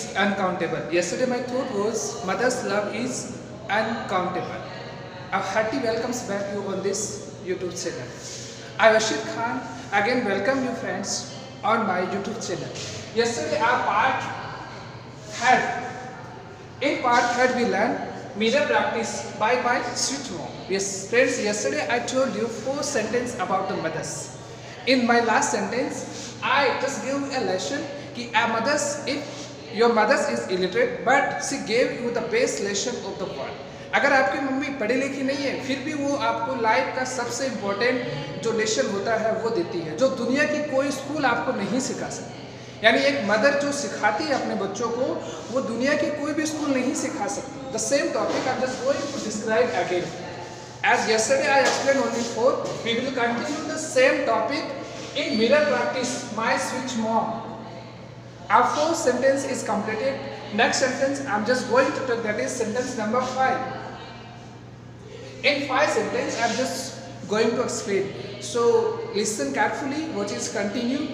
is uncountable. Yesterday my thought was mother's love is uncountable. A hearty welcomes back you on this YouTube channel. I Rashid Khan again welcome you friends on my YouTube channel. Yesterday our part had in part third we learned mirror practice by my sweet mom. Yes friends, yesterday I told you 4 sentences about the mothers. In my last sentence I just gave a lesson कि a mothers, if your mothers is illiterate but she gave you the best lesson of the world. अगर आपकी mummy पढ़ी लिखी नहीं है फिर भी वो आपको लाइफ का सबसे इम्पोर्टेंट जो लेसन होता है वो देती है, जो दुनिया की कोई स्कूल आपको नहीं सिखा सकती। यानी एक मदर जो सिखाती है अपने बच्चों को वो दुनिया की कोई भी स्कूल नहीं सिखा सकती। The same topic I am just going to describe again as yesterday I explained only 4. We will continue the same topic in mirror practice my sweet mom. Our 4th sentence is completed. Next sentence I am just going to talk, that is sentence number 5. In 5 sentences I am just going to explain. So listen carefully, watch is continue.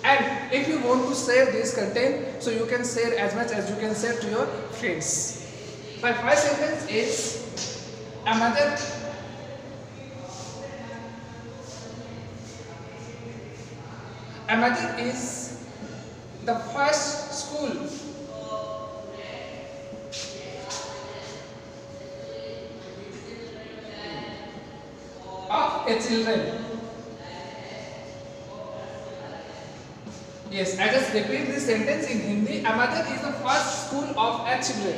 And if you want to share this content, so you can share as much as you can share to your friends. My 5 sentence is a mother is the first school of a children. Yes, I just repeat this sentence in Hindi. A mother is the first school of a children.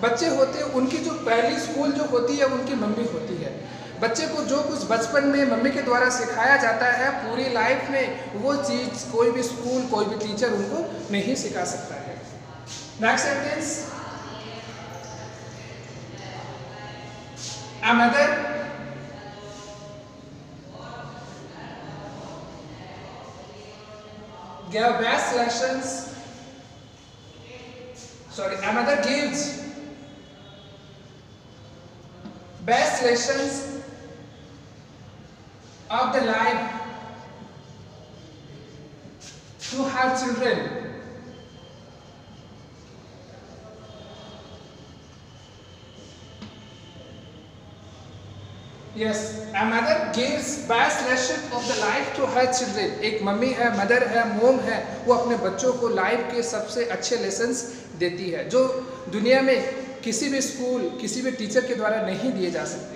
बच्चे होते हैं उनकी जो पहली school जो होती है उनकी मम्मी होती है। बच्चे को जो कुछ बचपन में मम्मी के द्वारा सिखाया जाता है पूरी लाइफ में वो चीज़ कोई भी स्कूल कोई भी टीचर उनको नहीं सिखा सकता है। Next sentence, a mother give best lessons, a mother gives best lessons of the life to her children. Yes, a mother gives best lesson of the life to her children. एक mummy है, mother है, मोम है, वो अपने बच्चों को life के सबसे अच्छे लेसन्स देती है जो दुनिया में किसी भी स्कूल किसी भी टीचर के द्वारा नहीं दिए जा सकते।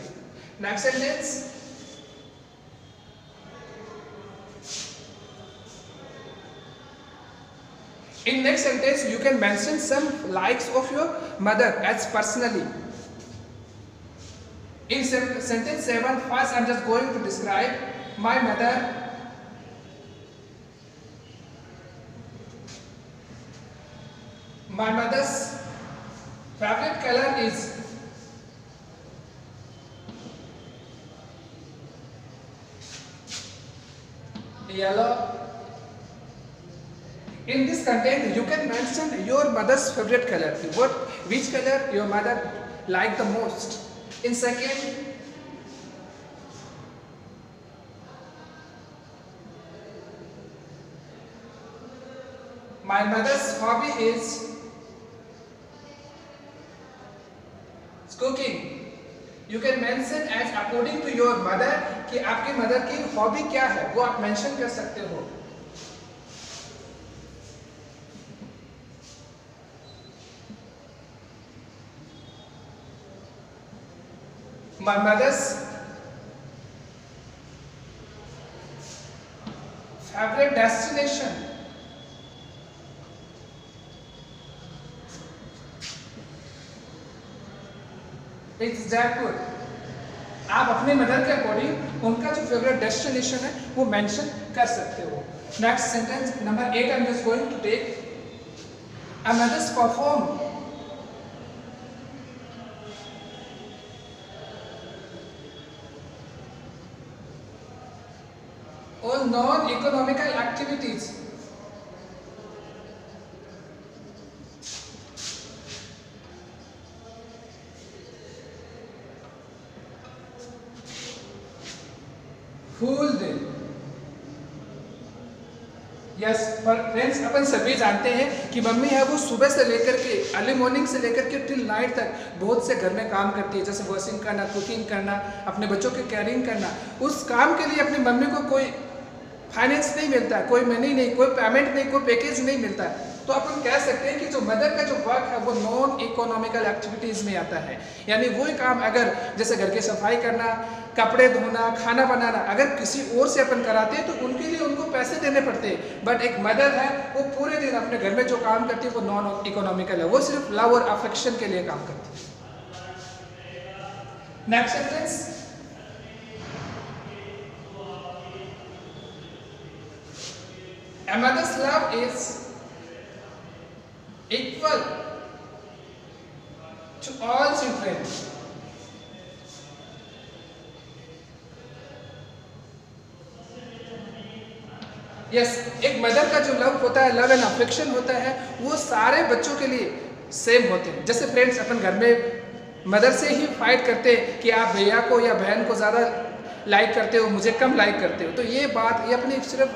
Next sentence, in next sentence you can mention some likes of your mother as personally. In sentence 7, first I am just going to describe my mother. My mother's favorite color is yellow. In this content you can mention your mother's favorite color. Which color your mother like the most. In second, my mother's hobby is cooking. You can mention as according to your mother कि आपकी mother की hobby क्या है वो आप mention कर सकते हो। My mother's favorite destination is Jaipur. आप अपने मदर के अकॉर्डिंग उनका जो फेवरेट डेस्टिनेशन है वो मेंशन कर सकते हो। Next sentence number 8 I am just going to take, a mothers perform all non-economical activities whole day yes पर फ्रेंड्स, अपन सभी जानते हैं कि मम्मी है वो सुबह से लेकर के अर्ली मॉर्निंग से लेकर के टिल नाइट तक बहुत से घर में काम करती है, जैसे वॉशिंग करना, कुकिंग करना, अपने बच्चों की केयरिंग करना। उस काम के लिए अपनी मम्मी को कोई फाइनेंस नहीं मिलता है, कोई मनी नहीं, कोई पेमेंट नहीं, कोई पैकेज नहीं मिलता है। तो अपन कह सकते हैं कि जो मदर का जो वर्क है वो नॉन इकोनॉमिकल एक्टिविटीज में आता है। यानी वही काम अगर जैसे घर की सफाई करना, कपड़े धोना, खाना बनाना अगर किसी और से अपन कराते हैं तो उनके लिए उनको पैसे देने पड़ते हैं। बट एक मदर है वो पूरे दिन अपने घर में जो काम करती है वो नॉन इकोनॉमिकल है, वो सिर्फ लव और अफेक्शन के लिए काम करती है। Next sentence, a mother's love is equal to all children. Yes, एक मदर का जो लव होता है, लव एंड अफेक्शन होता है, वो सारे बच्चों के लिए सेम होते हैं। जैसे फ्रेंड्स, अपन घर में मदर से ही फाइट करते हैं कि आप भैया को या बहन को ज़्यादा लाइक करते हो, मुझे कम लाइक करते हो। तो ये बात, ये अपनी सिर्फ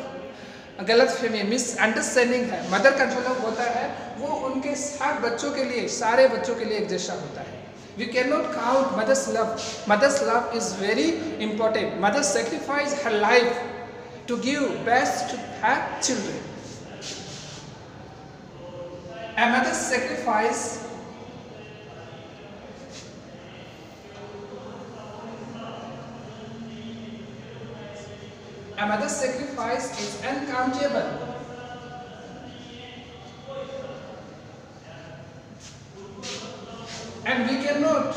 गलत फहमी, मिसअंडरस्टैंडिंग है। मदर का जो लव होता है वो उनके सारे बच्चों के लिए, सारे बच्चों के लिए एक जैसा होता है। We cannot count mother's love. Mother's love is very important. Mother sacrificed her life to give best to her children. A mother's sacrifice is uncountable. And we cannot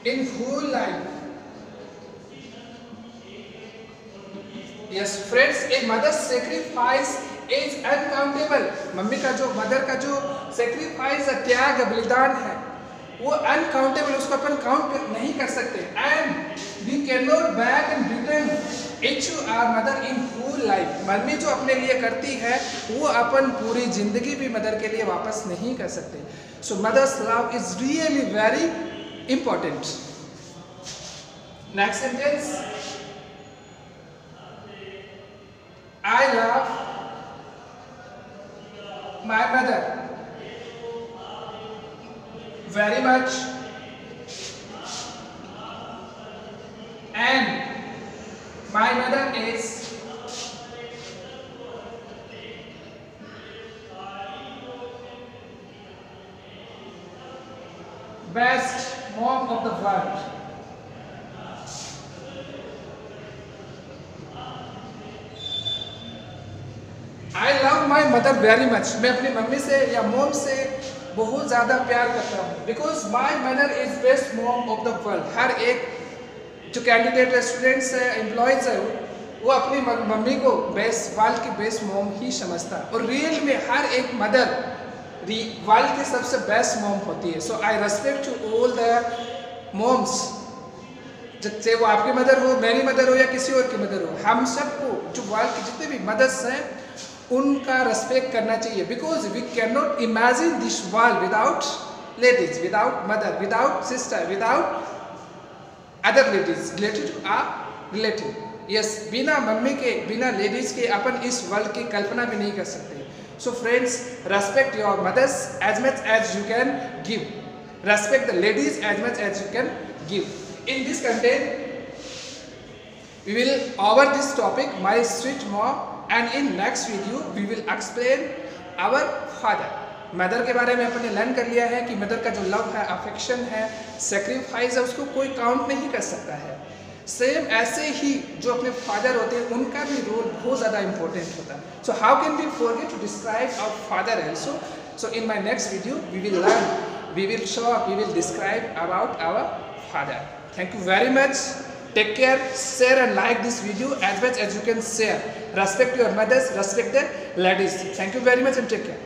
in whole life. Yes friends, a mother's sacrifice is uncountable. Mummy का जो, mother का जो sacrifice है, त्याग, बलिदान है, वो uncountable, उसको अपन काउंट नहीं कर सकते। And we can not back and return it to our mother in whole life. Mummy जो अपने लिए करती है वो अपन पूरी जिंदगी भी मदर के लिए वापस नहीं कर सकते। So mother's love is really very important. Next sentence, I love my mother very much and my mother is best mom of the world. I love my mother very much. मैं अपनी mummy से या मोम से बहुत ज़्यादा प्यार करता हूँ। Because my mother is best mom of the world. हर एक जो कैंडिडेट, स्टूडेंट्स है, एम्प्लॉयज़ है, वो अपनी मम्मी को बेस्ट, वर्ल्ड की बेस्ट मोम ही समझता है। और रियल में हर एक मदर वर्ल्ड की सबसे बेस्ट मॉम होती है। So I respect to all the moms, चाहे वो आपकी मदर हो, मेरी मदर हो या किसी और की मदर हो, हम सबको जो वर्ल्ड के जितने भी मदर्स हैं उनका रेस्पेक्ट करना चाहिए। Because we can not imagine this world without ladies, without mother, without sister, without other ladies related to our relative. Yes, बिना मम्मी के, बिना लेडीज के अपन इस वर्ल्ड की कल्पना भी नहीं कर सकते। So friends, respect your mothers as much as you can give. Respect the ladies as much as you can give. In this content, we will over this topic, my sweet mom, and in next video we will explain our father. Mother के बारे में अपन ने learn कर लिया है कि mother का जो लव है, अफेक्शन है, सेक्रीफाइस है, उसको कोई काउंट नहीं कर सकता है। सेम ऐसे ही जो अपने फादर होते हैं उनका भी रोल बहुत ज़्यादा इंपॉर्टेंट होता है। So how can we forget to describe our father also. So in my next video we will learn, we will show, we will describe about our father. Thank you very much, take care, share and like this video as much as you can share. Respect your mothers, respect the ladies. Thank you very much and take care.